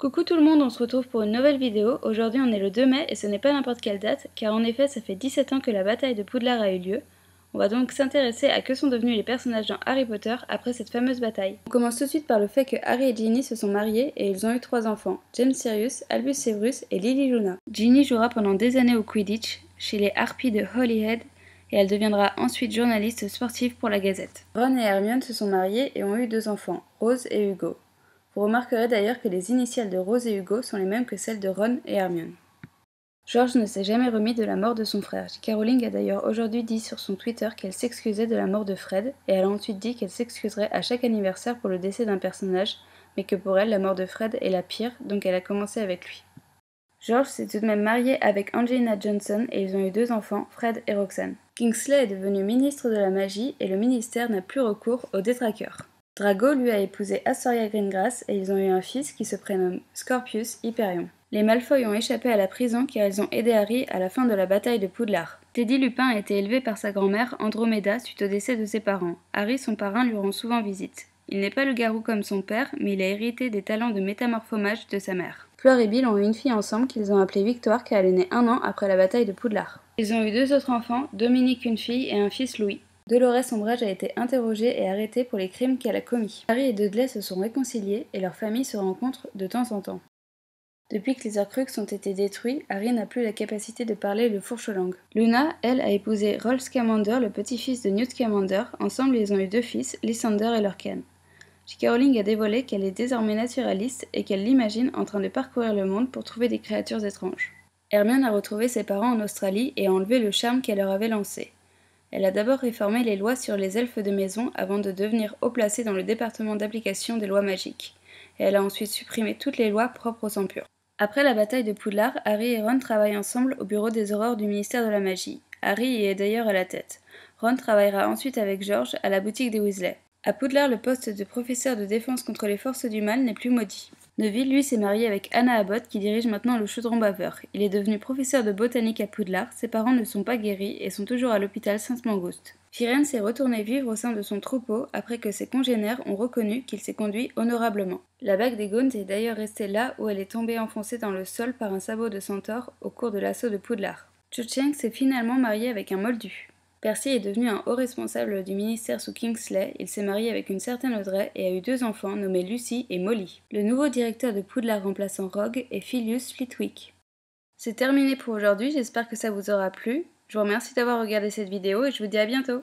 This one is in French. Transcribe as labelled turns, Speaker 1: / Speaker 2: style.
Speaker 1: Coucou tout le monde, on se retrouve pour une nouvelle vidéo. Aujourd'hui on est le 2 mai et ce n'est pas n'importe quelle date, car en effet ça fait 17 ans que la bataille de Poudlard a eu lieu. On va donc s'intéresser à que sont devenus les personnages dans Harry Potter après cette fameuse bataille. On commence tout de suite par le fait que Harry et Ginny se sont mariés et ils ont eu 3 enfants, James Sirius, Albus Severus et Lily Luna. Ginny jouera pendant des années au Quidditch, chez les Harpies de Holyhead, et elle deviendra ensuite journaliste sportive pour la Gazette. Ron et Hermione se sont mariés et ont eu 2 enfants, Rose et Hugo. Vous remarquerez d'ailleurs que les initiales de Rose et Hugo sont les mêmes que celles de Ron et Hermione. George ne s'est jamais remis de la mort de son frère. J.K. Rowling a d'ailleurs aujourd'hui dit sur son Twitter qu'elle s'excusait de la mort de Fred, et elle a ensuite dit qu'elle s'excuserait à chaque anniversaire pour le décès d'un personnage, mais que pour elle, la mort de Fred est la pire, donc elle a commencé avec lui. George s'est tout de même marié avec Angelina Johnson et ils ont eu 2 enfants, Fred et Roxanne. Kingsley est devenu ministre de la magie et le ministère n'a plus recours aux détraqueurs. Drago lui a épousé Astoria Greengrass et ils ont eu un fils qui se prénomme Scorpius Hyperion. Les Malfoy ont échappé à la prison car ils ont aidé Harry à la fin de la bataille de Poudlard. Teddy Lupin a été élevé par sa grand-mère Andromeda suite au décès de ses parents. Harry, son parrain, lui rend souvent visite. Il n'est pas le garou comme son père, mais il a hérité des talents de métamorphomage de sa mère. Fleur et Bill ont eu une fille ensemble qu'ils ont appelée Victoire car elle est née 1 an après la bataille de Poudlard. Ils ont eu 2 autres enfants, Dominique une fille et un fils Louis. Dolores Umbridge a été interrogée et arrêtée pour les crimes qu'elle a commis. Harry et Dudley se sont réconciliés et leurs familles se rencontrent de temps en temps. Depuis que les Horcruxes ont été détruits, Harry n'a plus la capacité de parler le fourche-langue. Luna, elle, a épousé Rolf Scamander, le petit-fils de Newt Scamander. Ensemble, ils ont eu 2 fils, Lysander et Lorcan. J.K. Rowling a dévoilé qu'elle est désormais naturaliste et qu'elle l'imagine en train de parcourir le monde pour trouver des créatures étranges. Hermione a retrouvé ses parents en Australie et a enlevé le charme qu'elle leur avait lancé. Elle a d'abord réformé les lois sur les elfes de maison avant de devenir haut placée dans le département d'application des lois magiques, et elle a ensuite supprimé toutes les lois propres aux sang pur. Après la bataille de Poudlard, Harry et Ron travaillent ensemble au bureau des horreurs du ministère de la magie. Harry y est d'ailleurs à la tête. Ron travaillera ensuite avec George à la boutique des Weasley. À Poudlard, le poste de professeur de défense contre les forces du mal n'est plus maudit. Neville, lui, s'est marié avec Anna Abbott qui dirige maintenant le Chaudron Baveur. Il est devenu professeur de botanique à Poudlard, ses parents ne sont pas guéris et sont toujours à l'hôpital Sainte-Mangouste. Firenze est retourné vivre au sein de son troupeau après que ses congénères ont reconnu qu'il s'est conduit honorablement. La bague des Gaunes est d'ailleurs restée là où elle est tombée enfoncée dans le sol par un sabot de centaure au cours de l'assaut de Poudlard. Cho Chang s'est finalement marié avec un moldu. Percy est devenu un haut responsable du ministère sous Kingsley, il s'est marié avec une certaine Audrey et a eu 2 enfants nommés Lucy et Molly. Le nouveau directeur de Poudlard remplaçant Rogue est Filius Flitwick. C'est terminé pour aujourd'hui, j'espère que ça vous aura plu. Je vous remercie d'avoir regardé cette vidéo et je vous dis à bientôt.